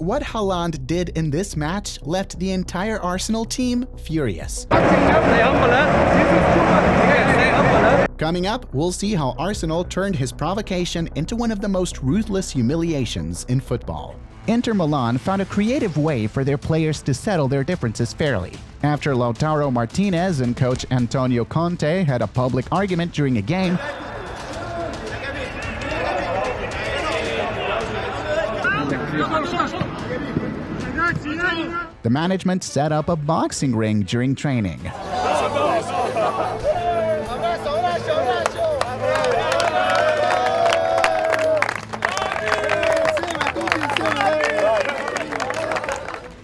what Haaland did in this match left the entire Arsenal team furious. Coming up, we'll see how Arsenal turned his provocation into one of the most ruthless humiliations in football. Inter Milan found a creative way for their players to settle their differences fairly. After Lautaro Martinez and coach Antonio Conte had a public argument during a game, the management set up a boxing ring during training.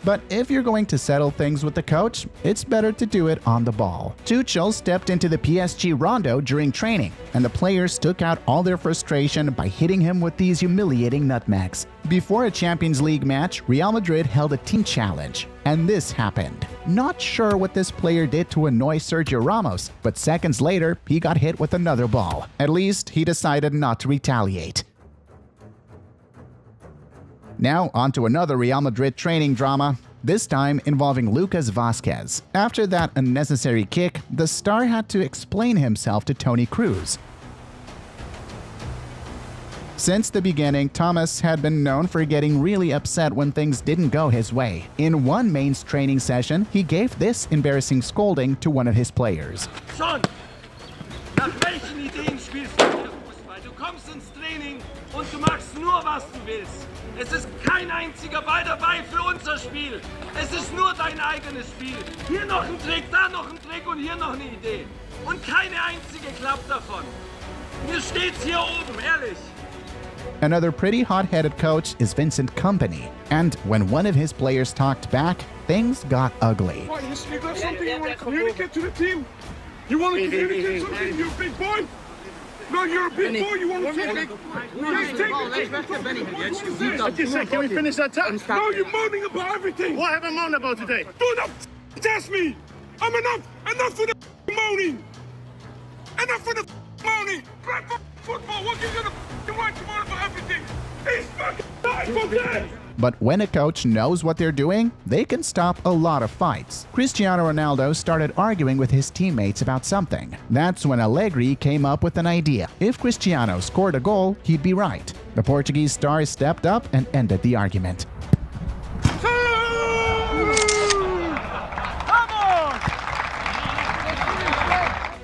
But if you're going to settle things with the coach, it's better to do it on the ball. Tuchel stepped into the PSG rondo during training, and the players took out all their frustration by hitting him with these humiliating nutmegs. Before a Champions League match, Real Madrid held a team challenge, and this happened. Not sure what this player did to annoy Sergio Ramos, but seconds later, he got hit with another ball. At least, he decided not to retaliate. Now, on to another Real Madrid training drama, this time involving Lucas Vázquez. After that unnecessary kick, the star had to explain himself to Toni Kroos. Since the beginning, Thomas had been known for getting really upset when things didn't go his way. In one mains training session, he gave this embarrassing scolding to one of his players. Schon! Nach welchen Ideen spielst du hier Fußball? Du kommst ins Training und du machst nur, was du willst. Es ist kein einziger Ball dabei für unser Spiel. Es ist nur dein eigenes Spiel. Hier noch ein Trick, da noch ein Trick und hier noch eine Idee. Und keine einzige klappt davon. Mir steht's hier oben, ehrlich. Another pretty hot-headed coach is Vincent Kompany, and when one of his players talked back, things got ugly. What, you got something you want to communicate to the team? You want to communicate something? You're a big boy? No, you're a big boy, you want to take it? I just said, can we finish that task? No, you're moaning about everything. What have I moaned about today? Do not test me. I'm enough for the moaning. Enough for the moaning. Crap football, what are you gonna watch more about everything? He's fucking dying for that. But when a coach knows what they're doing, they can stop a lot of fights. Cristiano Ronaldo started arguing with his teammates about something. That's when Allegri came up with an idea. If Cristiano scored a goal, he'd be right. The Portuguese star stepped up and ended the argument.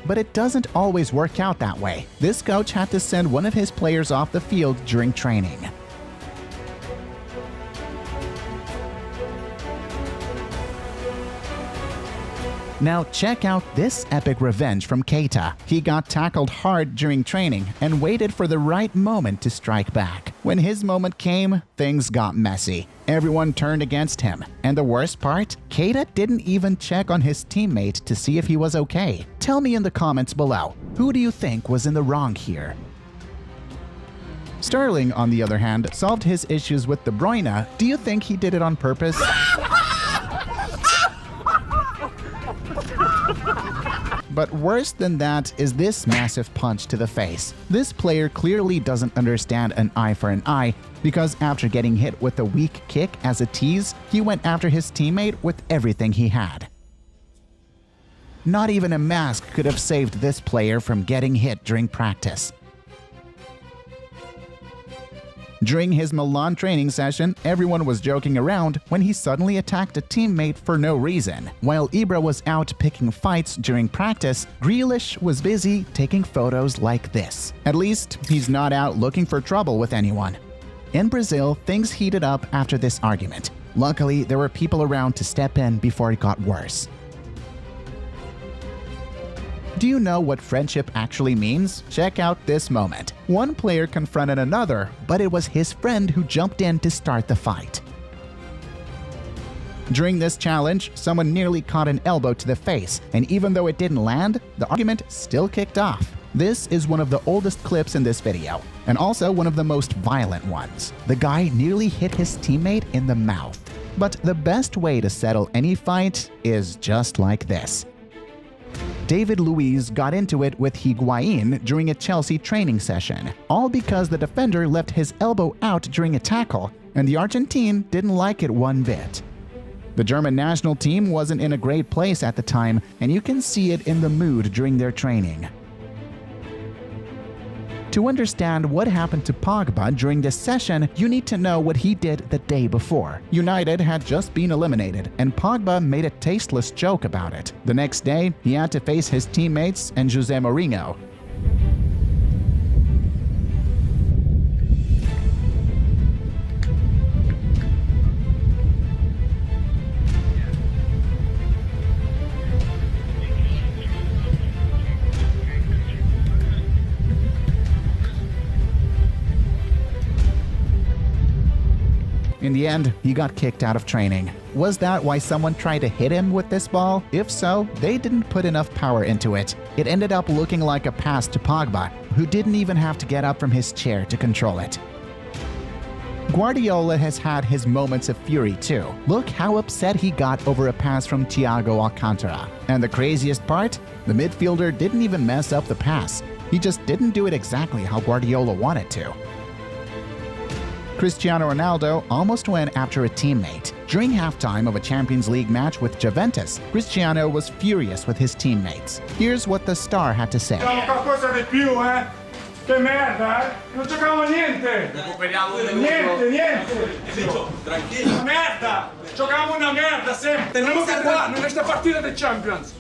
But it doesn't always work out that way. This coach had to send one of his players off the field during training. Now check out this epic revenge from Keita. He got tackled hard during training and waited for the right moment to strike back. When his moment came, things got messy. Everyone turned against him. And the worst part? Keita didn't even check on his teammate to see if he was okay. Tell me in the comments below, who do you think was in the wrong here? Sterling, on the other hand, solved his issues with De Bruyne. Do you think he did it on purpose? But worse than that is this massive punch to the face. This player clearly doesn't understand an eye for an eye, because after getting hit with a weak kick as a tease, he went after his teammate with everything he had. Not even a mask could have saved this player from getting hit during practice. During his Milan training session, everyone was joking around when he suddenly attacked a teammate for no reason. While Ibra was out picking fights during practice, Grealish was busy taking photos like this. At least, he's not out looking for trouble with anyone. In Brazil, things heated up after this argument. Luckily, there were people around to step in before it got worse. Do you know what friendship actually means? Check out this moment. One player confronted another, but it was his friend who jumped in to start the fight. During this challenge, someone nearly caught an elbow to the face, and even though it didn't land, the argument still kicked off. This is one of the oldest clips in this video, and also one of the most violent ones. The guy nearly hit his teammate in the mouth. But the best way to settle any fight is just like this. David Luiz got into it with Higuain during a Chelsea training session, all because the defender left his elbow out during a tackle, and the Argentine didn't like it one bit. The German national team wasn't in a great place at the time, and you can see it in the mood during their training. To understand what happened to Pogba during this session, you need to know what he did the day before. United had just been eliminated, and Pogba made a tasteless joke about it. The next day, he had to face his teammates and Jose Mourinho. In the end, he got kicked out of training. Was that why someone tried to hit him with this ball? If so, they didn't put enough power into it. It ended up looking like a pass to Pogba, who didn't even have to get up from his chair to control it. Guardiola has had his moments of fury too. Look how upset he got over a pass from Thiago Alcantara. And the craziest part? The midfielder didn't even mess up the pass. He just didn't do it exactly how Guardiola wanted to. Cristiano Ronaldo almost went after a teammate. During halftime of a Champions League match with Juventus, Cristiano was furious with his teammates. Here's what the star had to say. Qualcosa di più, eh? Che merda, eh? Non giocavamo niente! Niente! Tranquillo! Merda! Giocavamo una merda sempre! Tenemos que jugar en esta partida de Champions!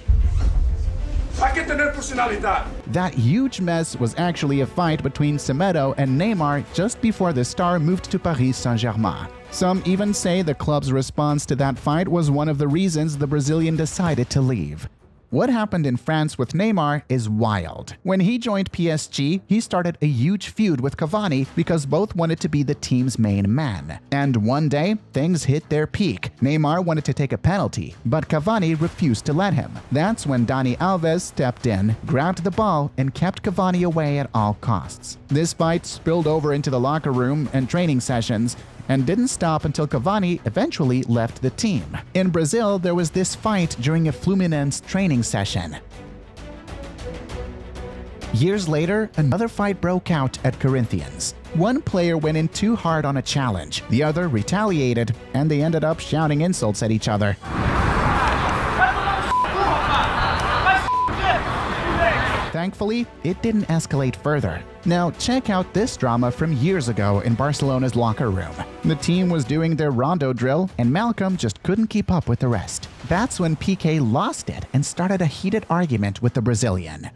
Hay que tener personalidad! That huge mess was actually a fight between Semedo and Neymar just before the star moved to Paris Saint-Germain. Some even say the club's response to that fight was one of the reasons the Brazilian decided to leave. What happened in France with Neymar is wild. When he joined PSG, he started a huge feud with Cavani because both wanted to be the team's main man. And one day, things hit their peak. Neymar wanted to take a penalty, but Cavani refused to let him. That's when Dani Alves stepped in, grabbed the ball, and kept Cavani away at all costs. This fight spilled over into the locker room and training sessions, and didn't stop until Cavani eventually left the team. In Brazil, there was this fight during a Fluminense training session. Years later, another fight broke out at Corinthians. One player went in too hard on a challenge, the other retaliated, and they ended up shouting insults at each other. Thankfully, it didn't escalate further. Now, check out this drama from years ago in Barcelona's locker room. The team was doing their rondo drill, and Malcolm just couldn't keep up with the rest. That's when Piqué lost it and started a heated argument with the Brazilian.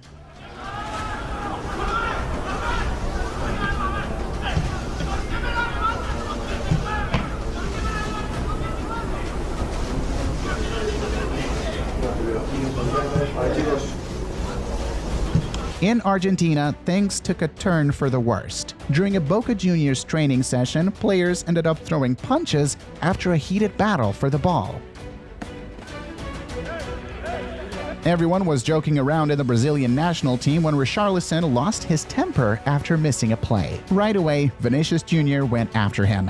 In Argentina, things took a turn for the worst. During a Boca Juniors training session, players ended up throwing punches after a heated battle for the ball. Everyone was joking around in the Brazilian national team when Richarlison lost his temper after missing a play. Right away, Vinicius Jr. went after him.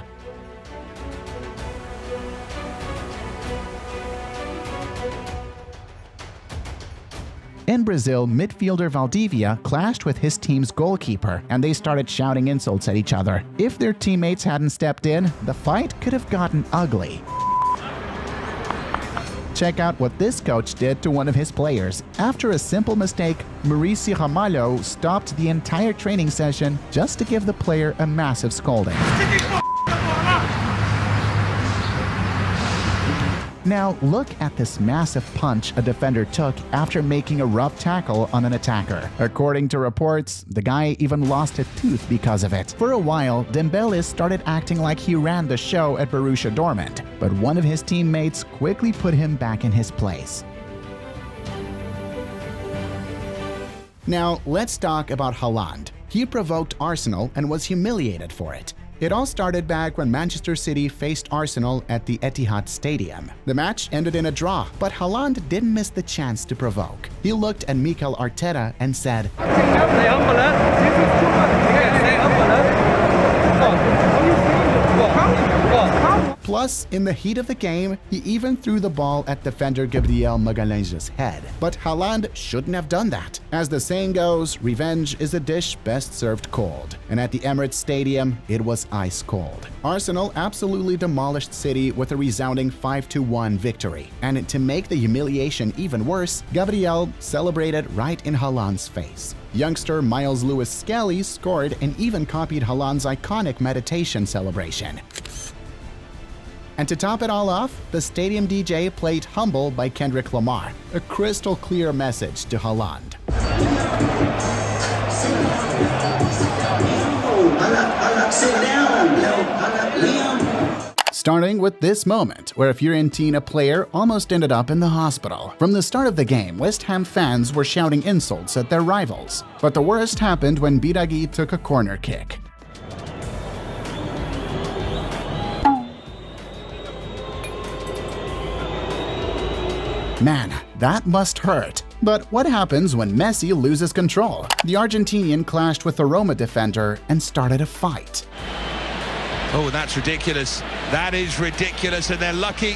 In Brazil, midfielder Valdivia clashed with his team's goalkeeper, and they started shouting insults at each other. If their teammates hadn't stepped in, the fight could have gotten ugly. Check out what this coach did to one of his players. After a simple mistake, Mauricio Ramalho stopped the entire training session just to give the player a massive scolding. Now, look at this massive punch a defender took after making a rough tackle on an attacker. According to reports, the guy even lost a tooth because of it. For a while, Dembele started acting like he ran the show at Borussia Dortmund, but one of his teammates quickly put him back in his place. Now, let's talk about Haaland. He provoked Arsenal and was humiliated for it. It all started back when Manchester City faced Arsenal at the Etihad Stadium. The match ended in a draw, but Haaland didn't miss the chance to provoke. He looked at Mikel Arteta and said, Plus, in the heat of the game, he even threw the ball at defender Gabriel Magalhães' head. But Haaland shouldn't have done that. As the saying goes, revenge is a dish best served cold. And at the Emirates Stadium, it was ice cold. Arsenal absolutely demolished City with a resounding 5-1 victory. And to make the humiliation even worse, Gabriel celebrated right in Haaland's face. Youngster Miles Lewis Skelly scored and even copied Haaland's iconic meditation celebration. And to top it all off, the stadium DJ played Humble by Kendrick Lamar, a crystal clear message to Haaland. Starting with this moment, where a Fiorentina player almost ended up in the hospital. From the start of the game, West Ham fans were shouting insults at their rivals. But the worst happened when Biraghi took a corner kick. Man, that must hurt. But what happens when Messi loses control? The Argentinian clashed with the Roma defender and started a fight. Oh, that's ridiculous. That is ridiculous, and they're lucky.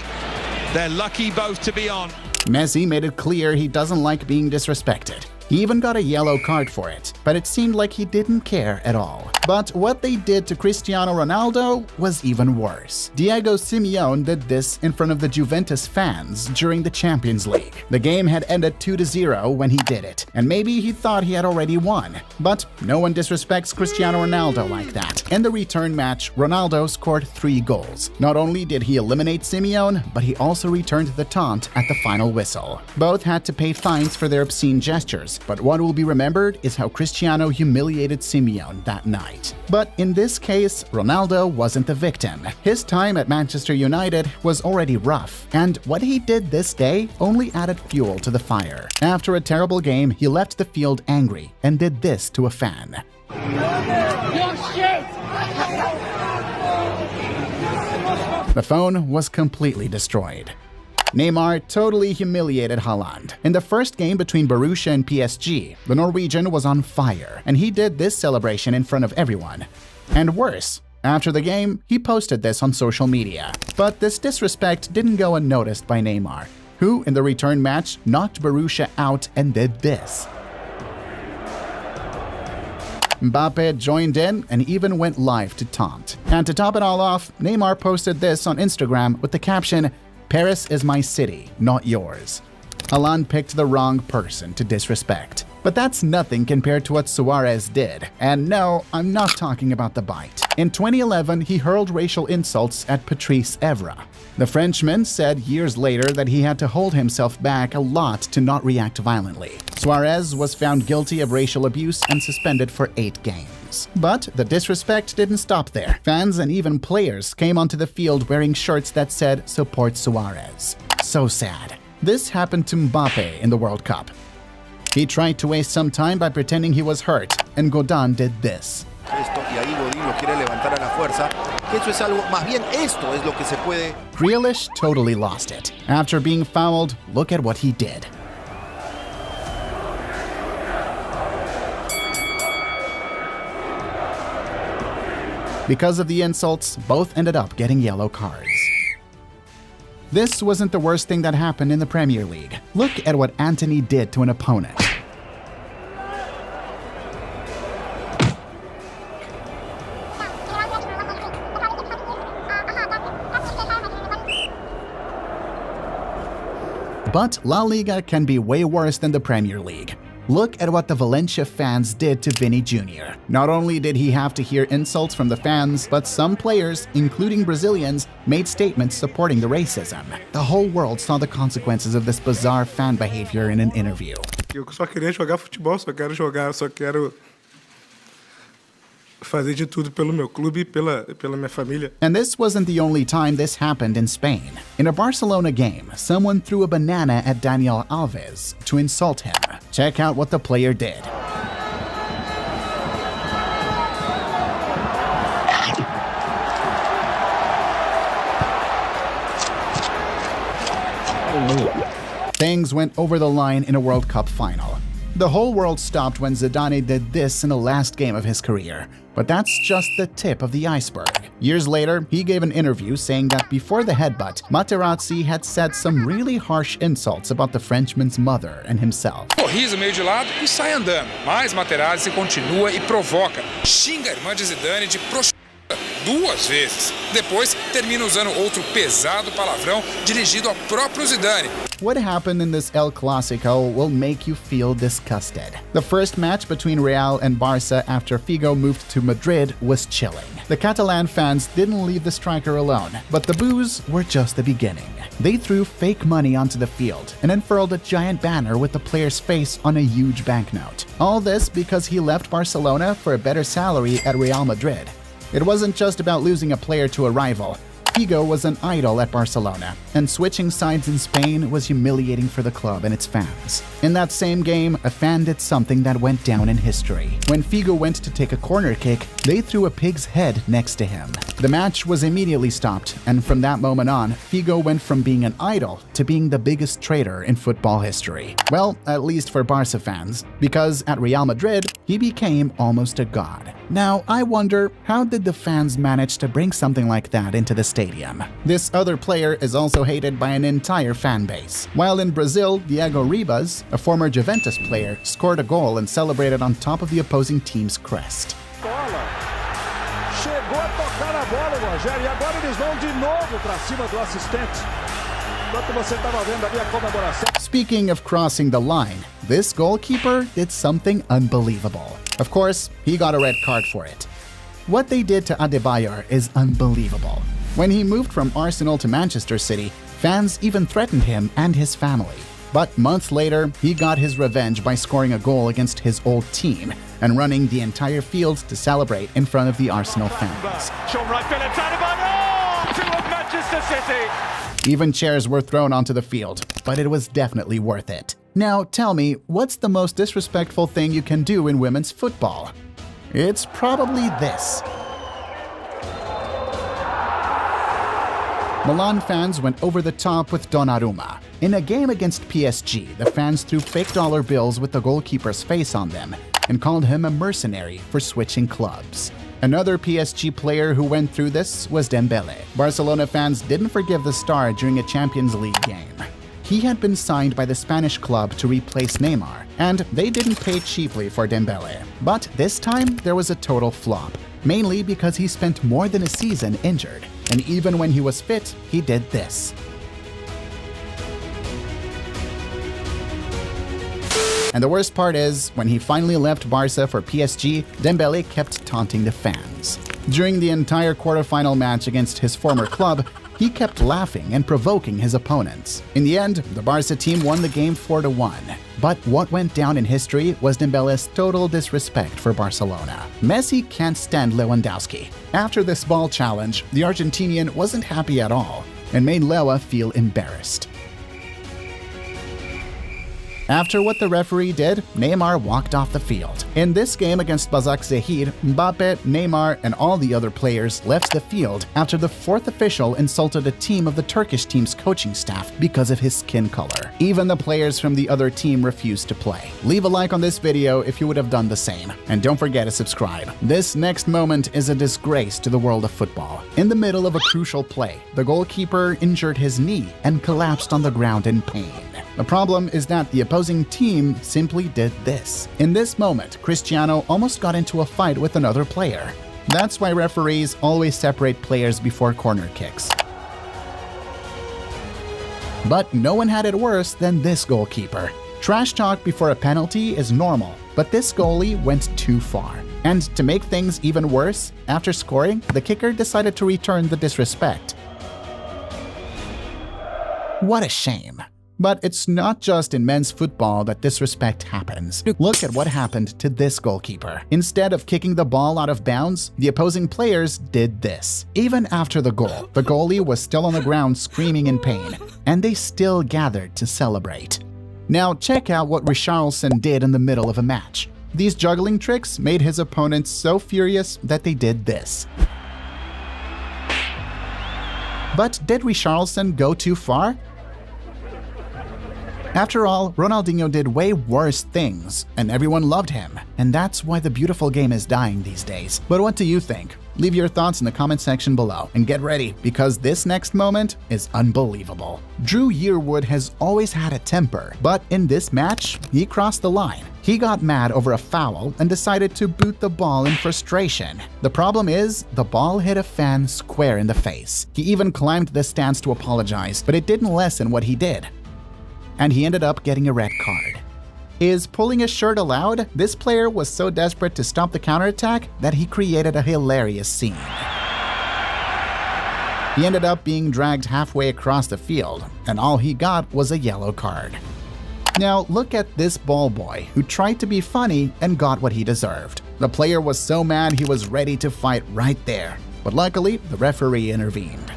They're lucky both to be on. Messi made it clear he doesn't like being disrespected. He even got a yellow card for it, but it seemed like he didn't care at all. But what they did to Cristiano Ronaldo was even worse. Diego Simeone did this in front of the Juventus fans during the Champions League. The game had ended 2-0 when he did it, and maybe he thought he had already won. But no one disrespects Cristiano Ronaldo like that. In the return match, Ronaldo scored 3 goals. Not only did he eliminate Simeone, but he also returned the taunt at the final whistle. Both had to pay fines for their obscene gestures, but what will be remembered is how Cristiano humiliated Simeone that night. But in this case, Ronaldo wasn't the victim. His time at Manchester United was already rough, and what he did this day only added fuel to the fire. After a terrible game, he left the field angry and did this to a fan. The phone was completely destroyed. Neymar totally humiliated Haaland. In the first game between Borussia and PSG, the Norwegian was on fire, and he did this celebration in front of everyone. And worse, after the game, he posted this on social media. But this disrespect didn't go unnoticed by Neymar, who in the return match knocked Borussia out and did this. Mbappe joined in and even went live to taunt. And to top it all off, Neymar posted this on Instagram with the caption, "Paris is my city, not yours." Haaland picked the wrong person to disrespect. But that's nothing compared to what Suarez did. And no, I'm not talking about the bite. In 2011, he hurled racial insults at Patrice Evra. The Frenchman said years later that he had to hold himself back a lot to not react violently. Suarez was found guilty of racial abuse and suspended for 8 games. But the disrespect didn't stop there. Fans and even players came onto the field wearing shirts that said "Support Suarez." So sad. This happened to Mbappe in the World Cup. He tried to waste some time by pretending he was hurt, and Godin did this. Grealish totally lost it. After being fouled, look at what he did. Because of the insults, both ended up getting yellow cards. This wasn't the worst thing that happened in the Premier League. Look at what Antony did to an opponent. But La Liga can be way worse than the Premier League. Look at what the Valencia fans did to Vini Jr. Not only did he have to hear insults from the fans, but some players, including Brazilians, made statements supporting the racism. The whole world saw the consequences of this bizarre fan behavior in an interview. Eu só queria jogar futebol, só quero fazer de tudo pelo meu clube e pela minha família. And this wasn't the only time this happened in Spain. In a Barcelona game, someone threw a banana at Daniel Alves to insult him. Check out what the player did. Things went over the line in a World Cup final. The whole world stopped when Zidane did this in the last game of his career. But that's just the tip of the iceberg. Years later, he gave an interview saying that before the headbutt, Materazzi had said some really harsh insults about the Frenchman's mother and himself. Sorriso meio de lado e sai andando. Mas Materazzi continua e provoca. Xinga a irmã de Zidane de prostituta 2 vezes. Depois, termina usando outro pesado palavrão dirigido ao próprio Zidane. What happened in this El Clásico will make you feel disgusted. The first match between Real and Barca after Figo moved to Madrid was chilling. The Catalan fans didn't leave the striker alone, but the boos were just the beginning. They threw fake money onto the field and unfurled a giant banner with the player's face on a huge banknote. All this because he left Barcelona for a better salary at Real Madrid. It wasn't just about losing a player to a rival. Figo was an idol at Barcelona, and switching sides in Spain was humiliating for the club and its fans. In that same game, a fan did something that went down in history. When Figo went to take a corner kick, they threw a pig's head next to him. The match was immediately stopped, and from that moment on, Figo went from being an idol to being the biggest traitor in football history. Well, at least for Barca fans, because at Real Madrid, he became almost a god. Now, I wonder, how did the fans manage to bring something like that into the stadium? This other player is also hated by an entire fan base. While in Brazil, Diego Ribas, a former Juventus player, scored a goal and celebrated on top of the opposing team's crest. Chegou a tocar a bola, Rogério, e agora eles vão de novo para cima do assistente. Enquanto você estava vendo ali a comemoração. Speaking of crossing the line, this goalkeeper did something unbelievable. Of course, he got a red card for it. What they did to Adebayor is unbelievable. When he moved from Arsenal to Manchester City, fans even threatened him and his family. But months later, he got his revenge by scoring a goal against his old team and running the entire field to celebrate in front of the Arsenal fans. Even chairs were thrown onto the field, but it was definitely worth it. Now tell me, what's the most disrespectful thing you can do in women's football? It's probably this. Milan fans went over the top with Donnarumma. In a game against PSG, the fans threw fake dollar bills with the goalkeeper's face on them and called him a mercenary for switching clubs. Another PSG player who went through this was Dembele. Barcelona fans didn't forgive the star during a Champions League game. He had been signed by the Spanish club to replace Neymar, and they didn't pay cheaply for Dembele. But this time, there was a total flop, mainly because he spent more than a season injured. And even when he was fit, he did this. And the worst part is, when he finally left Barca for PSG, Dembele kept taunting the fans. During the entire quarterfinal match against his former club, he kept laughing and provoking his opponents. In the end, the Barca team won the game 4-1. But what went down in history was Dembele's total disrespect for Barcelona. Messi can't stand Lewandowski. After this ball challenge, the Argentinian wasn't happy at all and made Lewa feel embarrassed. After what the referee did, Neymar walked off the field. In this game against Başakşehir, Mbappe, Neymar, and all the other players left the field after the fourth official insulted a team of the Turkish team's coaching staff because of his skin color. Even the players from the other team refused to play. Leave a like on this video if you would have done the same. And don't forget to subscribe. This next moment is a disgrace to the world of football. In the middle of a crucial play, the goalkeeper injured his knee and collapsed on the ground in pain. The problem is that the opposing team simply did this. In this moment, Cristiano almost got into a fight with another player. That's why referees always separate players before corner kicks. But no one had it worse than this goalkeeper. Trash talk before a penalty is normal, but this goalie went too far. And to make things even worse, after scoring, the kicker decided to return the disrespect. What a shame. But it's not just in men's football that disrespect happens. Look at what happened to this goalkeeper. Instead of kicking the ball out of bounds, the opposing players did this. Even after the goal, the goalie was still on the ground screaming in pain, and they still gathered to celebrate. Now check out what Richarlison did in the middle of a match. These juggling tricks made his opponents so furious that they did this. But did Richarlison go too far? After all, Ronaldinho did way worse things, and everyone loved him. And that's why the beautiful game is dying these days. But what do you think? Leave your thoughts in the comment section below, and get ready, because this next moment is unbelievable. Drew Yearwood has always had a temper, but in this match, he crossed the line. He got mad over a foul and decided to boot the ball in frustration. The problem is, the ball hit a fan square in the face. He even climbed the stands to apologize, but it didn't lessen what he did. And he ended up getting a red card. Is pulling his shirt allowed? This player was so desperate to stop the counterattack that he created a hilarious scene. He ended up being dragged halfway across the field, and all he got was a yellow card. Now look at this ball boy who tried to be funny and got what he deserved. The player was so mad he was ready to fight right there, but luckily the referee intervened.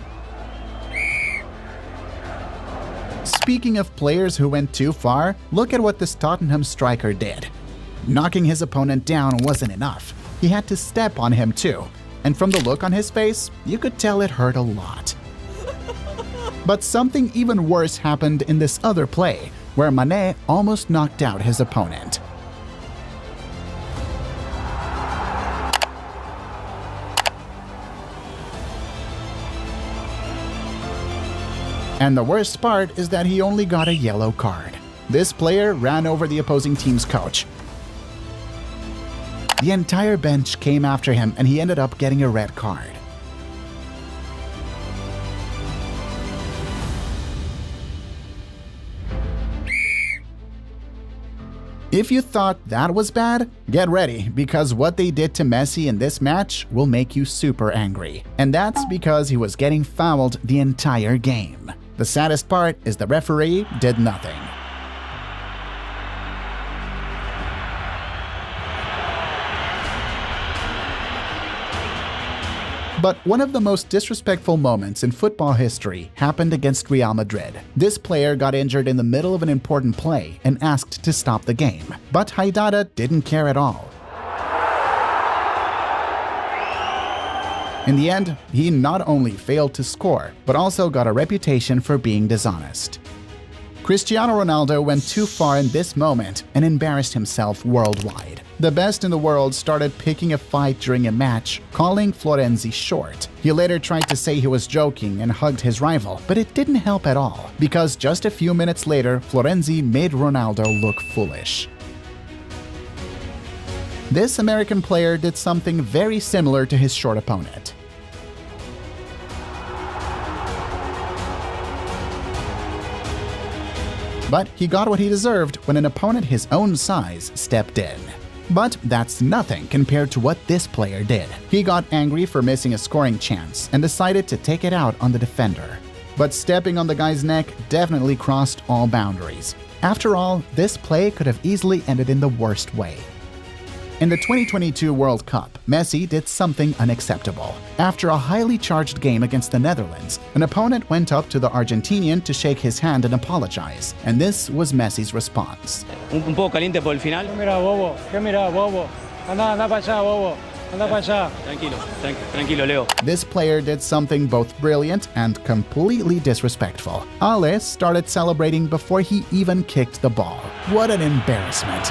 Speaking of players who went too far, look at what this Tottenham striker did. Knocking his opponent down wasn't enough. He had to step on him too, and from the look on his face, you could tell it hurt a lot. But something even worse happened in this other play, where Mané almost knocked out his opponent. And the worst part is that he only got a yellow card. This player ran over the opposing team's coach. The entire bench came after him and he ended up getting a red card. If you thought that was bad, get ready, because what they did to Messi in this match will make you super angry. And that's because he was getting fouled the entire game. The saddest part is the referee did nothing. But one of the most disrespectful moments in football history happened against Real Madrid. This player got injured in the middle of an important play and asked to stop the game. But Haidara didn't care at all. In the end, he not only failed to score, but also got a reputation for being dishonest. Cristiano Ronaldo went too far in this moment and embarrassed himself worldwide. The best in the world started picking a fight during a match, calling Florenzi short. He later tried to say he was joking and hugged his rival, but it didn't help at all, because just a few minutes later, Florenzi made Ronaldo look foolish. This American player did something very similar to his short opponent. But he got what he deserved when an opponent his own size stepped in. But that's nothing compared to what this player did. He got angry for missing a scoring chance and decided to take it out on the defender. But stepping on the guy's neck definitely crossed all boundaries. After all, this play could have easily ended in the worst way. In the 2022 World Cup, Messi did something unacceptable. After a highly charged game against the Netherlands, an opponent went up to the Argentinian to shake his hand and apologize, and this was Messi's response. Un poco caliente por el final. ¿Qué mira, bobo? ¿Qué mira, bobo? Anda para allá, bobo. Anda para allá. Tranquilo, Leo. This player did something both brilliant and completely disrespectful. Ale started celebrating before he even kicked the ball. What an embarrassment.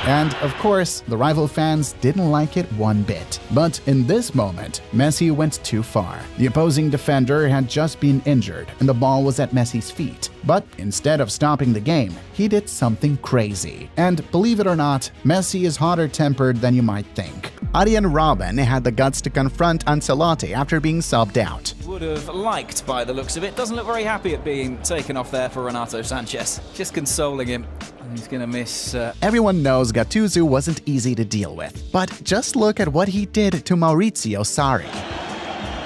And, of course, the rival fans didn't like it one bit. But in this moment, Messi went too far. The opposing defender had just been injured, and the ball was at Messi's feet. But instead of stopping the game, he did something crazy. And believe it or not, Messi is hotter-tempered than you might think. Arjen Robben had the guts to confront Ancelotti after being subbed out. Would have liked by the looks of it. Doesn't look very happy at being taken off there for Renato Sanchez. Just consoling him. He's gonna miss... Everyone knows Gattuso wasn't easy to deal with, but just look at what he did to Maurizio Sarri.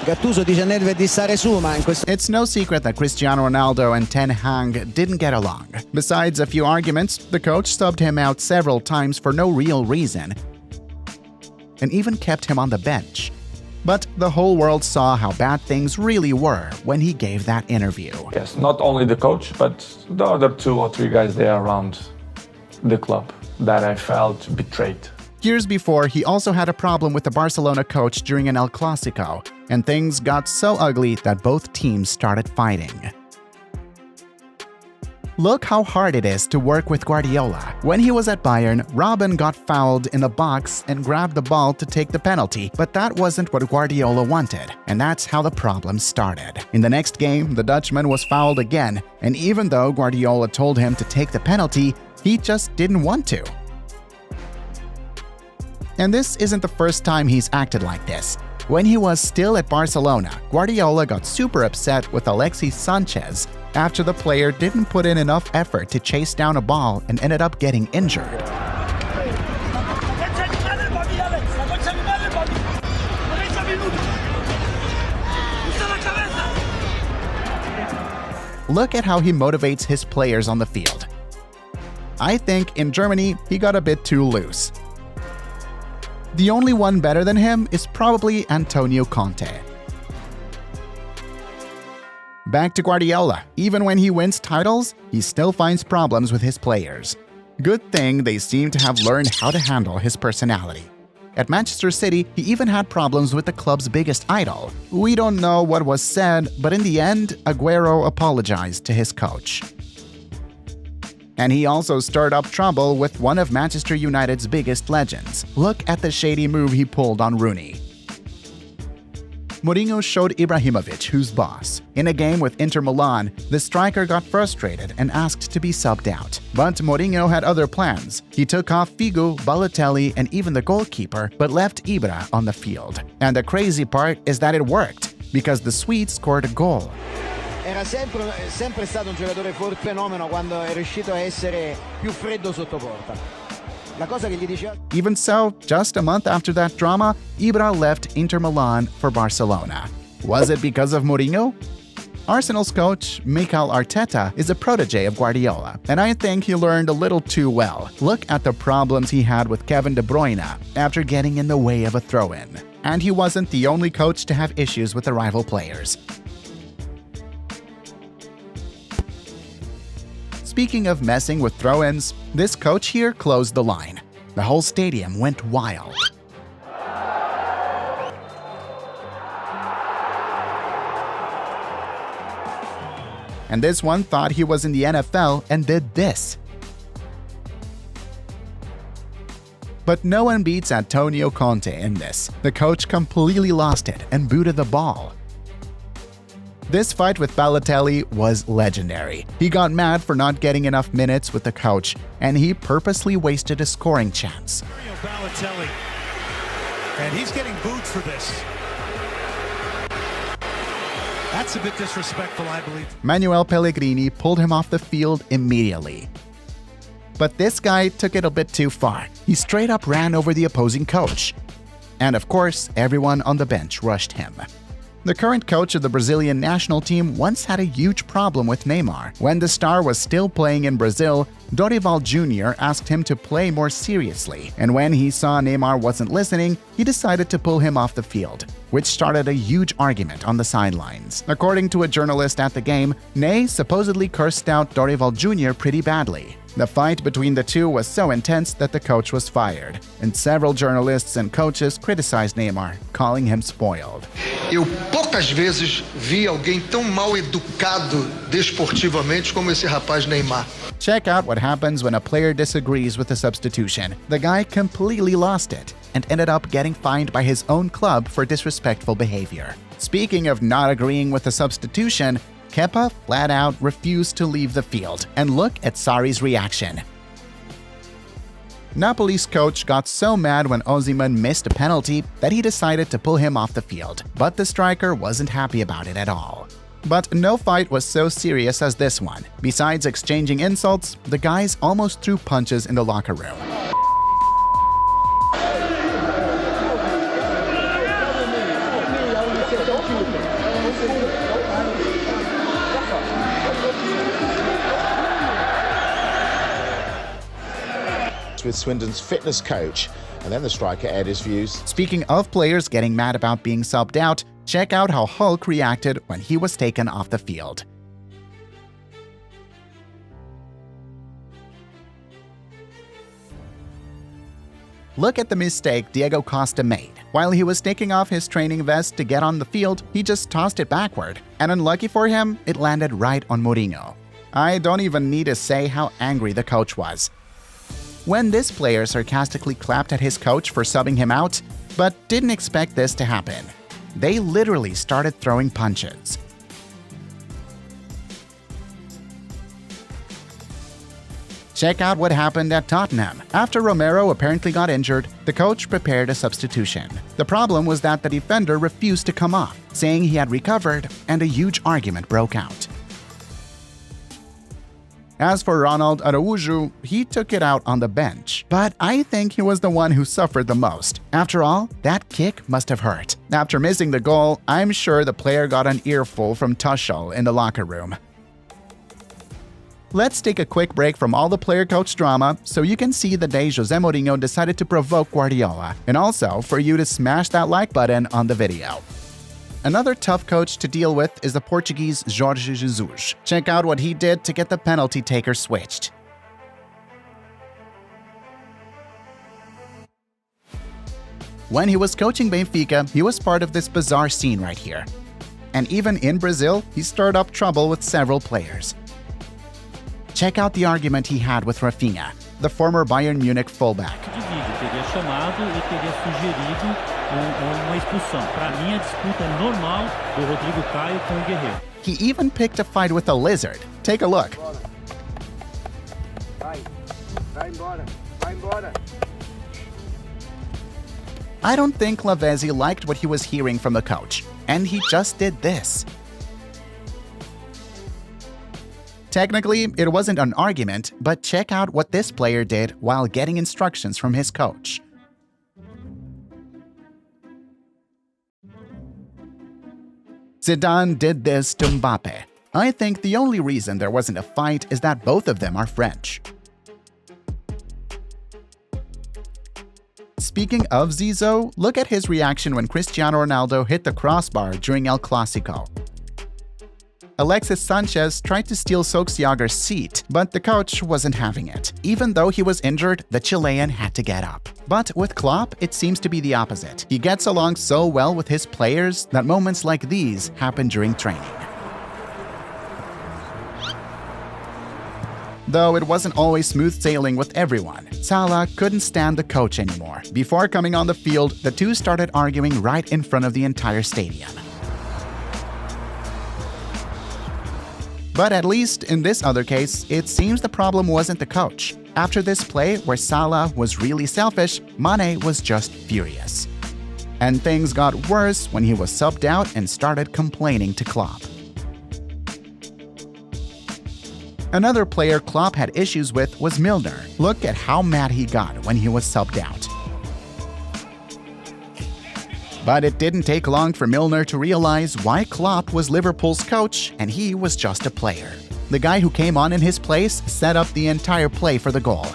Gattuso dice a Nedved di stare su, ma in questo... It's no secret that Cristiano Ronaldo and Ten Hag didn't get along. Besides a few arguments, the coach subbed him out several times for no real reason, and even kept him on the bench. But the whole world saw how bad things really were when he gave that interview. Yes, not only the coach, but the other 2 or 3 guys there around the club that I felt betrayed. Years before, he also had a problem with the Barcelona coach during an El Clasico, and things got so ugly that both teams started fighting. Look how hard it is to work with Guardiola. When he was at Bayern, Robben got fouled in the box and grabbed the ball to take the penalty, but that wasn't what Guardiola wanted, and that's how the problem started. In the next game, the Dutchman was fouled again, and even though Guardiola told him to take the penalty, he just didn't want to. And this isn't the first time he's acted like this. When he was still at Barcelona, Guardiola got super upset with Alexis Sanchez after the player didn't put in enough effort to chase down a ball and ended up getting injured. Look at how he motivates his players on the field. I think in Germany, he got a bit too loose. The only one better than him is probably Antonio Conte. Back to Guardiola. Even when he wins titles, he still finds problems with his players. Good thing they seem to have learned how to handle his personality. At Manchester City, he even had problems with the club's biggest idol. We don't know what was said, but in the end, Aguero apologized to his coach. And he also stirred up trouble with one of Manchester United's biggest legends. Look at the shady move he pulled on Rooney. Mourinho showed Ibrahimovic who's boss. In a game with Inter Milan, the striker got frustrated and asked to be subbed out. But Mourinho had other plans. He took off Figo, Balotelli, and even the goalkeeper, but left Ibra on the field. And the crazy part is that it worked, because the Swedes scored a goal. Era sempre stato un giocatore fenomeno quando è riuscito a essere più freddo sotto porta. La cosa che gli diceva... Even so, just a month after that drama, Ibra left Inter Milan for Barcelona. Was it because of Mourinho? Arsenal's coach, Mikel Arteta, is a protege of Guardiola, and I think he learned a little too well. Look at the problems he had with Kevin De Bruyne after getting in the way of a throw-in. And he wasn't the only coach to have issues with the rival players. Speaking of messing with throw-ins, this coach here closed the line. The whole stadium went wild. And this one thought he was in the NFL and did this. But no one beats Antonio Conte in this. The coach completely lost it and booted the ball. This fight with Balotelli was legendary. He got mad for not getting enough minutes with the coach, and he purposely wasted a scoring chance. Balotelli, and he's getting booed for this. That's a bit disrespectful, I believe. Manuel Pellegrini pulled him off the field immediately. But this guy took it a bit too far. He straight up ran over the opposing coach. And of course, everyone on the bench rushed him. The current coach of the Brazilian national team once had a huge problem with Neymar. When the star was still playing in Brazil, Dorival Jr. asked him to play more seriously, and when he saw Neymar wasn't listening, he decided to pull him off the field, which started a huge argument on the sidelines. According to a journalist at the game, Ney supposedly cursed out Dorival Jr. pretty badly. The fight between the two was so intense that the coach was fired, and several journalists and coaches criticized Neymar, calling him spoiled. Eu poucas vezes vi alguém tão mal educado desportivamente como esse rapaz Neymar. Check out what happens when a player disagrees with a substitution. The guy completely lost it and ended up getting fined by his own club for disrespectful behavior. Speaking of not agreeing with a substitution, Kepa flat out refused to leave the field, and look at Sarri's reaction. Napoli's coach got so mad when Osimhen missed a penalty that he decided to pull him off the field, but the striker wasn't happy about it at all. But no fight was so serious as this one. Besides exchanging insults, the guys almost threw punches in the locker room. With Swindon's fitness coach, and then the striker aired his views. Speaking of players getting mad about being subbed out, check out how Hulk reacted when he was taken off the field. Look at the mistake Diego Costa made. While he was taking off his training vest to get on the field, he just tossed it backward, and unlucky for him, it landed right on Mourinho. I don't even need to say how angry the coach was. When this player sarcastically clapped at his coach for subbing him out, but didn't expect this to happen. They literally started throwing punches. Check out what happened at Tottenham. After Romero apparently got injured, the coach prepared a substitution. The problem was that the defender refused to come off, saying he had recovered, and a huge argument broke out. As for Ronald Araújo, he took it out on the bench, but I think he was the one who suffered the most. After all, that kick must have hurt. After missing the goal, I'm sure the player got an earful from Tuchel in the locker room. Let's take a quick break from all the player-coach drama so you can see the day José Mourinho decided to provoke Guardiola, and also for you to smash that like button on the video. Another tough coach to deal with is the Portuguese Jorge Jesus. Check out what he did to get the penalty taker switched. When he was coaching Benfica, he was part of this bizarre scene right here. And even in Brazil, he stirred up trouble with several players. Check out the argument he had with Rafinha, the former Bayern Munich fullback. Teria chamado e teria sugerido uma expulsão. Para mim, a disputa normal do Rodrigo Caio com o Guerreiro. He even picked a fight with a lizard. Take a look. Vai embora, vai embora. I don't think Lavezzi liked what he was hearing from the coach, and he just did this. Technically, it wasn't an argument, but check out what this player did while getting instructions from his coach. Zidane did this to Mbappe. I think the only reason there wasn't a fight is that both of them are French. Speaking of Zizou, look at his reaction when Cristiano Ronaldo hit the crossbar during El Clásico. Alexis Sanchez tried to steal Soksjager's seat, but the coach wasn't having it. Even though he was injured, the Chilean had to get up. But with Klopp, it seems to be the opposite. He gets along so well with his players that moments like these happen during training. Though it wasn't always smooth sailing with everyone, Salah couldn't stand the coach anymore. Before coming on the field, the two started arguing right in front of the entire stadium. But at least in this other case, it seems the problem wasn't the coach. After this play where Salah was really selfish, Mane was just furious. And things got worse when he was subbed out and started complaining to Klopp. Another player Klopp had issues with was Milner. Look at how mad he got when he was subbed out. But it didn't take long for Milner to realize why Klopp was Liverpool's coach and he was just a player. The guy who came on in his place set up the entire play for the goal.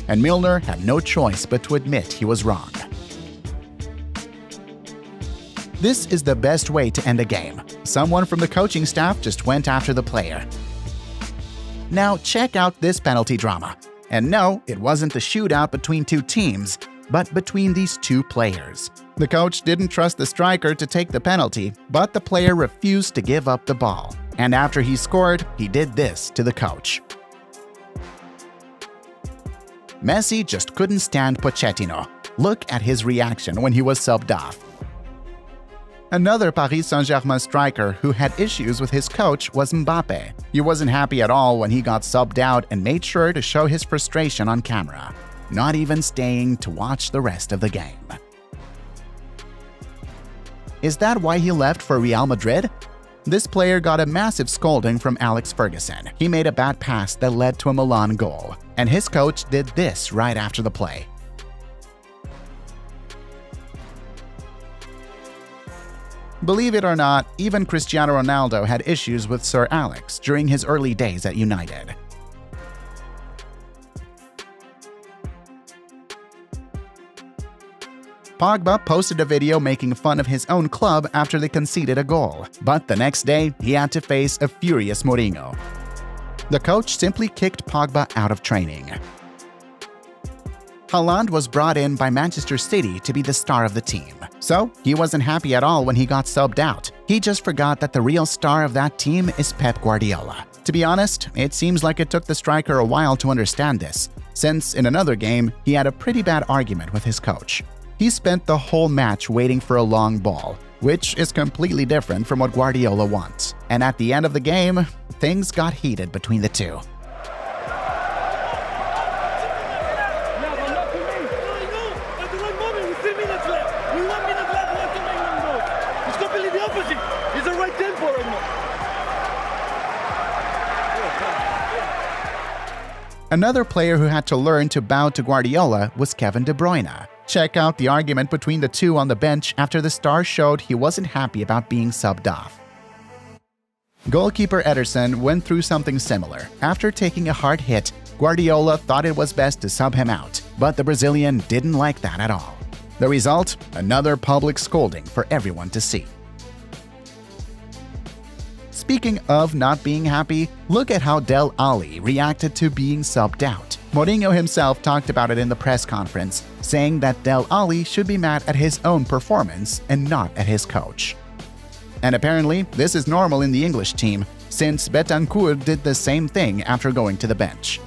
And Milner had no choice but to admit he was wrong. This is the best way to end a game. Someone from the coaching staff just went after the player. Now check out this penalty drama. And no, it wasn't the shootout between two teams, but between these two players. The coach didn't trust the striker to take the penalty, but the player refused to give up the ball. And after he scored, he did this to the coach. Messi just couldn't stand Pochettino. Look at his reaction when he was subbed off. Another Paris Saint-Germain striker who had issues with his coach was Mbappe. He wasn't happy at all when he got subbed out and made sure to show his frustration on camera, not even staying to watch the rest of the game. Is that why he left for Real Madrid? This player got a massive scolding from Alex Ferguson. He made a bad pass that led to a Milan goal, and his coach did this right after the play. Believe it or not, even Cristiano Ronaldo had issues with Sir Alex during his early days at United. Pogba posted a video making fun of his own club after they conceded a goal, but the next day he had to face a furious Mourinho. The coach simply kicked Pogba out of training. Haaland was brought in by Manchester City to be the star of the team. So, he wasn't happy at all when he got subbed out. He just forgot that the real star of that team is Pep Guardiola. To be honest, it seems like it took the striker a while to understand this, since in another game, he had a pretty bad argument with his coach. He spent the whole match waiting for a long ball, which is completely different from what Guardiola wants. And at the end of the game, things got heated between the two. Another player who had to learn to bow to Guardiola was Kevin De Bruyne. Check out the argument between the two on the bench after the star showed he wasn't happy about being subbed off. Goalkeeper Ederson went through something similar. After taking a hard hit, Guardiola thought it was best to sub him out, but the Brazilian didn't like that at all. The result? Another public scolding for everyone to see. Speaking of not being happy, look at how Dele Alli reacted to being subbed out. Mourinho himself talked about it in the press conference, saying that Dele Alli should be mad at his own performance and not at his coach. And apparently, this is normal in the English team, since Betancourt did the same thing after going to the bench.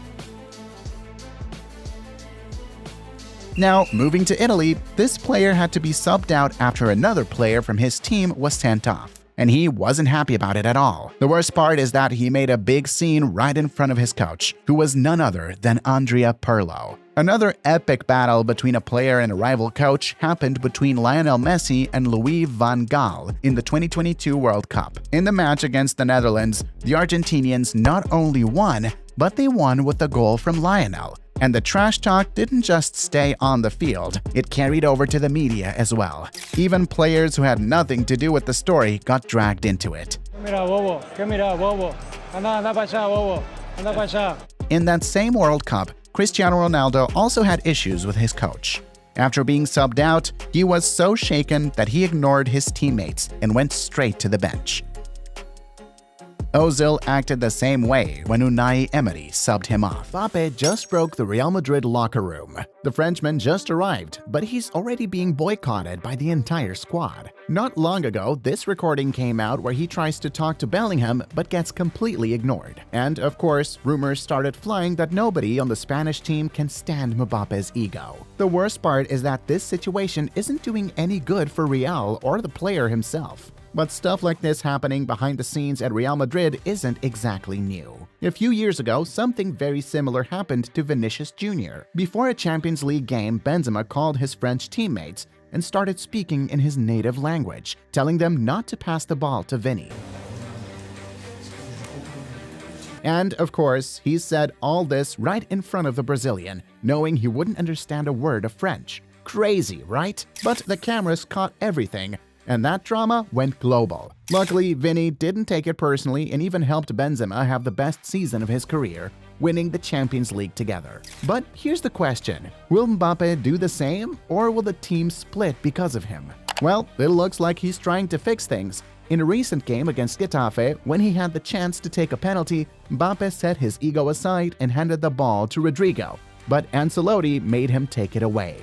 Now, moving to Italy, this player had to be subbed out after another player from his team was sent off. And he wasn't happy about it at all. The worst part is that he made a big scene right in front of his coach, who was none other than Andrea Pirlo. Another epic battle between a player and a rival coach happened between Lionel Messi and Louis van Gaal in the 2022 World Cup. In the match against the Netherlands, the Argentinians not only won, but they won with a goal from Lionel. And the trash talk didn't just stay on the field, it carried over to the media as well. Even players who had nothing to do with the story got dragged into it. In that same World Cup, Cristiano Ronaldo also had issues with his coach. After being subbed out, he was so shaken that he ignored his teammates and went straight to the bench. Ozil acted the same way when Unai Emery subbed him off. Mbappe just broke the Real Madrid locker room. The Frenchman just arrived, but he's already being boycotted by the entire squad. Not long ago, this recording came out where he tries to talk to Bellingham but gets completely ignored. And of course, rumors started flying that nobody on the Spanish team can stand Mbappe's ego. The worst part is that this situation isn't doing any good for Real or the player himself. But stuff like this happening behind the scenes at Real Madrid isn't exactly new. A few years ago, something very similar happened to Vinicius Jr. Before a Champions League game, Benzema called his French teammates and started speaking in his native language, telling them not to pass the ball to Vinny. And, of course, he said all this right in front of the Brazilian, knowing he wouldn't understand a word of French. Crazy, right? But the cameras caught everything, and that drama went global. Luckily, Vinny didn't take it personally and even helped Benzema have the best season of his career, winning the Champions League together. But here's the question, will Mbappe do the same, or will the team split because of him? Well, it looks like he's trying to fix things. In a recent game against Getafe, when he had the chance to take a penalty, Mbappe set his ego aside and handed the ball to Rodrigo, but Ancelotti made him take it away.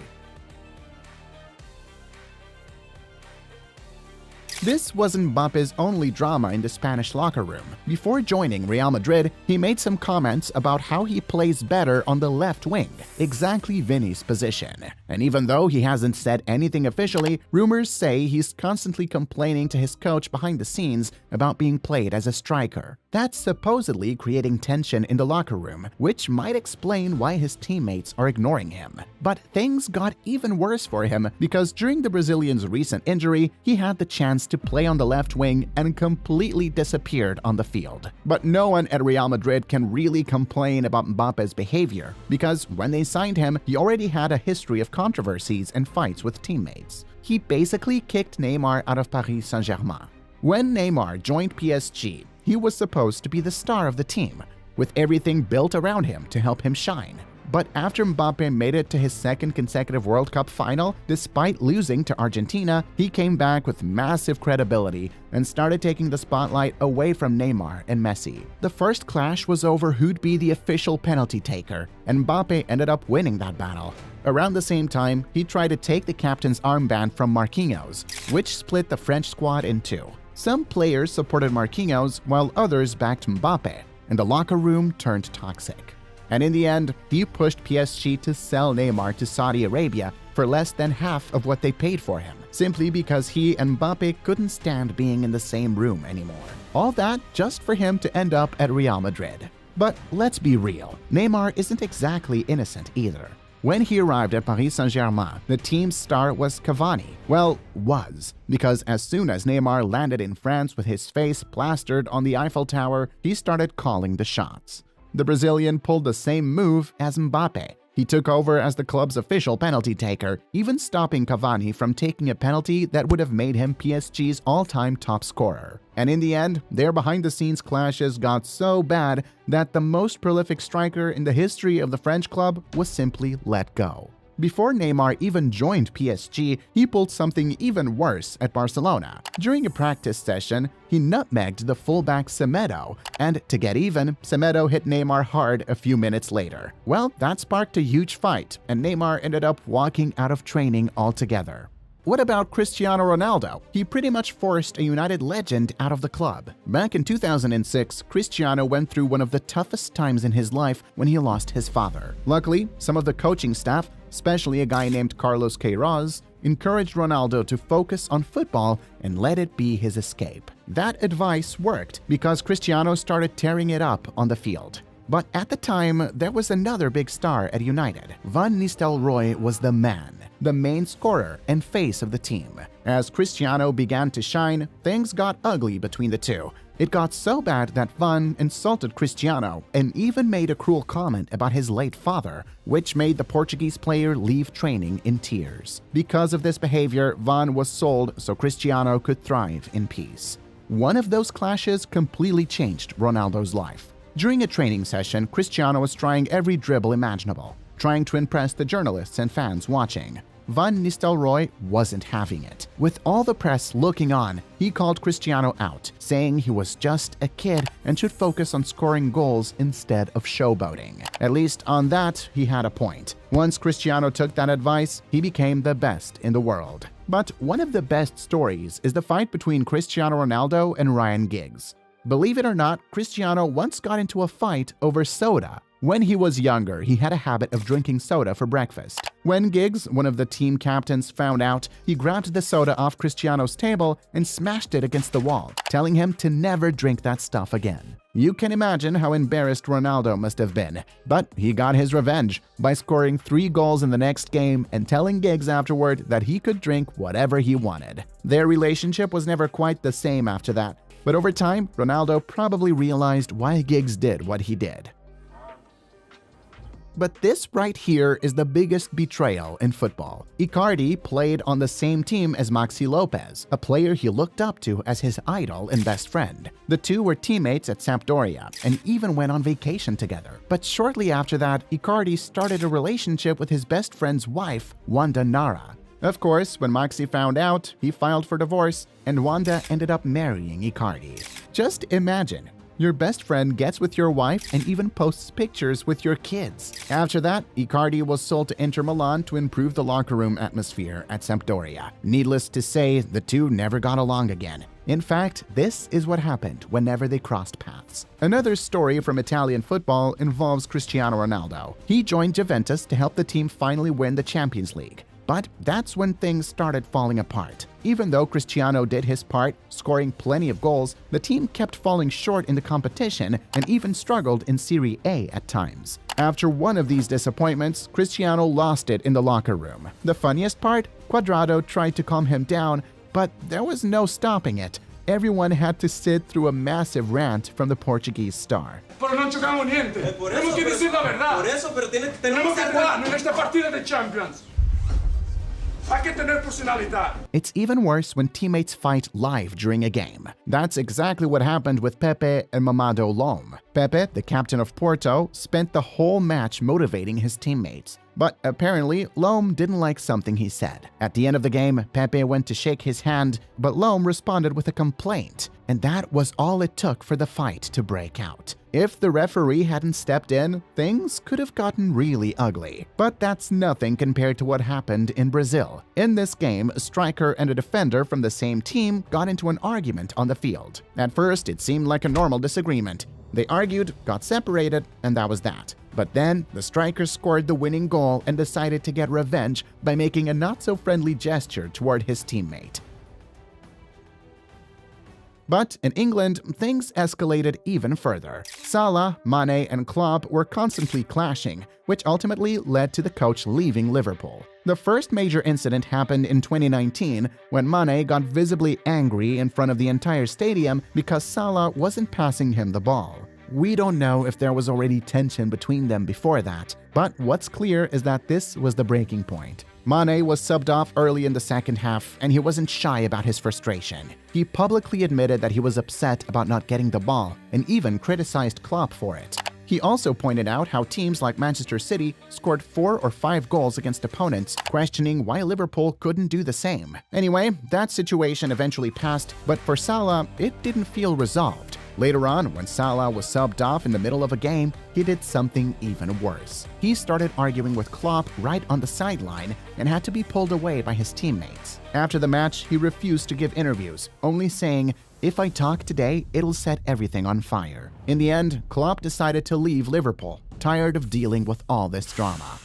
This wasn't Mbappe's only drama in the Spanish locker room. Before joining Real Madrid, he made some comments about how he plays better on the left wing, exactly Vinny's position. And even though he hasn't said anything officially, rumors say he's constantly complaining to his coach behind the scenes about being played as a striker. That's supposedly creating tension in the locker room, which might explain why his teammates are ignoring him. But things got even worse for him because during the Brazilian's recent injury, he had the chance to play on the left wing and completely disappeared on the field. But no one at Real Madrid can really complain about Mbappe's behavior because when they signed him, he already had a history of controversies and fights with teammates. He basically kicked Neymar out of Paris Saint-Germain. When Neymar joined PSG, he was supposed to be the star of the team, with everything built around him to help him shine. But after Mbappe made it to his second consecutive World Cup final, despite losing to Argentina, he came back with massive credibility and started taking the spotlight away from Neymar and Messi. The first clash was over who'd be the official penalty taker, and Mbappe ended up winning that battle. Around the same time, he tried to take the captain's armband from Marquinhos, which split the French squad in two. Some players supported Marquinhos while others backed Mbappe, and the locker room turned toxic. And in the end, he pushed PSG to sell Neymar to Saudi Arabia for less than half of what they paid for him, simply because he and Mbappe couldn't stand being in the same room anymore. All that just for him to end up at Real Madrid. But let's be real, Neymar isn't exactly innocent either. When he arrived at Paris Saint-Germain, the team's star was Cavani. Well, was, because as soon as Neymar landed in France with his face plastered on the Eiffel Tower, he started calling the shots. The Brazilian pulled the same move as Mbappe. He took over as the club's official penalty taker, even stopping Cavani from taking a penalty that would have made him PSG's all-time top scorer. And in the end, their behind-the-scenes clashes got so bad that the most prolific striker in the history of the French club was simply let go. Before Neymar even joined PSG, he pulled something even worse at Barcelona. During a practice session, he nutmegged the fullback Semedo, and to get even, Semedo hit Neymar hard a few minutes later. Well, that sparked a huge fight, and Neymar ended up walking out of training altogether. What about Cristiano Ronaldo? He pretty much forced a United legend out of the club. Back in 2006, Cristiano went through one of the toughest times in his life when he lost his father. Luckily, some of the coaching staff, especially a guy named Carlos Queiroz, encouraged Ronaldo to focus on football and let it be his escape. That advice worked because Cristiano started tearing it up on the field. But at the time, there was another big star at United. Van Nistelrooy was the man, the main scorer and face of the team. As Cristiano began to shine, things got ugly between the two. It got so bad that Van insulted Cristiano and even made a cruel comment about his late father, which made the Portuguese player leave training in tears. Because of this behavior, Van was sold so Cristiano could thrive in peace. One of those clashes completely changed Ronaldo's life. During a training session, Cristiano was trying every dribble imaginable, trying to impress the journalists and fans watching. Van Nistelrooy wasn't having it. With all the press looking on, he called Cristiano out, saying he was just a kid and should focus on scoring goals instead of showboating. At least on that, he had a point. Once Cristiano took that advice, he became the best in the world. But one of the best stories is the fight between Cristiano Ronaldo and Ryan Giggs. Believe it or not, Cristiano once got into a fight over soda. When he was younger, he had a habit of drinking soda for breakfast. When Giggs, one of the team captains, found out, he grabbed the soda off Cristiano's table and smashed it against the wall, telling him to never drink that stuff again. You can imagine how embarrassed Ronaldo must have been, but he got his revenge by scoring 3 goals in the next game and telling Giggs afterward that he could drink whatever he wanted. Their relationship was never quite the same after that, but over time, Ronaldo probably realized why Giggs did what he did. But this right here is the biggest betrayal in football. Icardi played on the same team as Maxi Lopez, a player he looked up to as his idol and best friend. The two were teammates at Sampdoria and even went on vacation together. But shortly after that, Icardi started a relationship with his best friend's wife, Wanda Nara. Of course, when Maxi found out, he filed for divorce, and Wanda ended up marrying Icardi. Just imagine, your best friend gets with your wife and even posts pictures with your kids. After that, Icardi was sold to Inter Milan to improve the locker room atmosphere at Sampdoria. Needless to say, the two never got along again. In fact, this is what happened whenever they crossed paths. Another story from Italian football involves Cristiano Ronaldo. He joined Juventus to help the team finally win the Champions League. But that's when things started falling apart. Even though Cristiano did his part, scoring plenty of goals, the team kept falling short in the competition and even struggled in Serie A at times. After one of these disappointments, Cristiano lost it in the locker room. The funniest part? Cuadrado tried to calm him down, but there was no stopping it. Everyone had to sit through a massive rant from the Portuguese star. Pero no chocamos niente. Tenemos que decir la verdad. Por eso, pero tenemos que jugar en esta partida de Champions. Hay que tener personalidad. It's even worse when teammates fight live during a game. That's exactly what happened with Pepe and Mamadou Lom. Pepe, the captain of Porto, spent the whole match motivating his teammates. But apparently, Lom didn't like something he said. At the end of the game, Pepe went to shake his hand, but Lom responded with a complaint. And that was all it took for the fight to break out. If the referee hadn't stepped in, things could have gotten really ugly. But that's nothing compared to what happened in Brazil. In this game, a striker and a defender from the same team got into an argument on the field. At first, it seemed like a normal disagreement. They argued, got separated, and that was that. But then, the striker scored the winning goal and decided to get revenge by making a not-so-friendly gesture toward his teammate. But in England, things escalated even further. Salah, Mane, and Klopp were constantly clashing, which ultimately led to the coach leaving Liverpool. The first major incident happened in 2019 when Mane got visibly angry in front of the entire stadium because Salah wasn't passing him the ball. We don't know if there was already tension between them before that, but what's clear is that this was the breaking point. Mane was subbed off early in the second half, and he wasn't shy about his frustration. He publicly admitted that he was upset about not getting the ball, and even criticized Klopp for it. He also pointed out how teams like Manchester City scored 4 or 5 goals against opponents, questioning why Liverpool couldn't do the same. Anyway, that situation eventually passed, but for Salah, it didn't feel resolved. Later on, when Salah was subbed off in the middle of a game, he did something even worse. He started arguing with Klopp right on the sideline and had to be pulled away by his teammates. After the match, he refused to give interviews, only saying, "If I talk today, it'll set everything on fire." In the end, Klopp decided to leave Liverpool, tired of dealing with all this drama.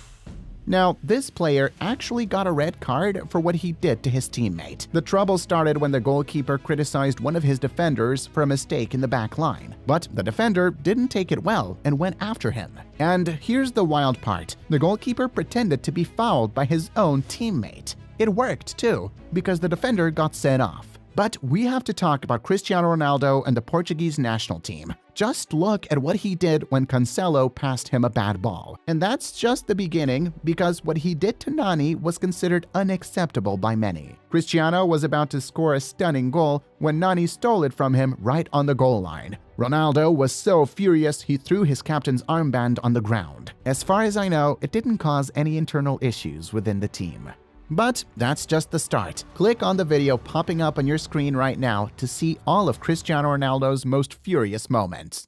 Now, this player actually got a red card for what he did to his teammate. The trouble started when the goalkeeper criticized one of his defenders for a mistake in the back line. But the defender didn't take it well and went after him. And here's the wild part. The goalkeeper pretended to be fouled by his own teammate. It worked too, because the defender got sent off. But we have to talk about Cristiano Ronaldo and the Portuguese national team. Just look at what he did when Cancelo passed him a bad ball. And that's just the beginning, because what he did to Nani was considered unacceptable by many. Cristiano was about to score a stunning goal when Nani stole it from him right on the goal line. Ronaldo was so furious he threw his captain's armband on the ground. As far as I know, it didn't cause any internal issues within the team. But that's just the start. Click on the video popping up on your screen right now to see all of Cristiano Ronaldo's most furious moments.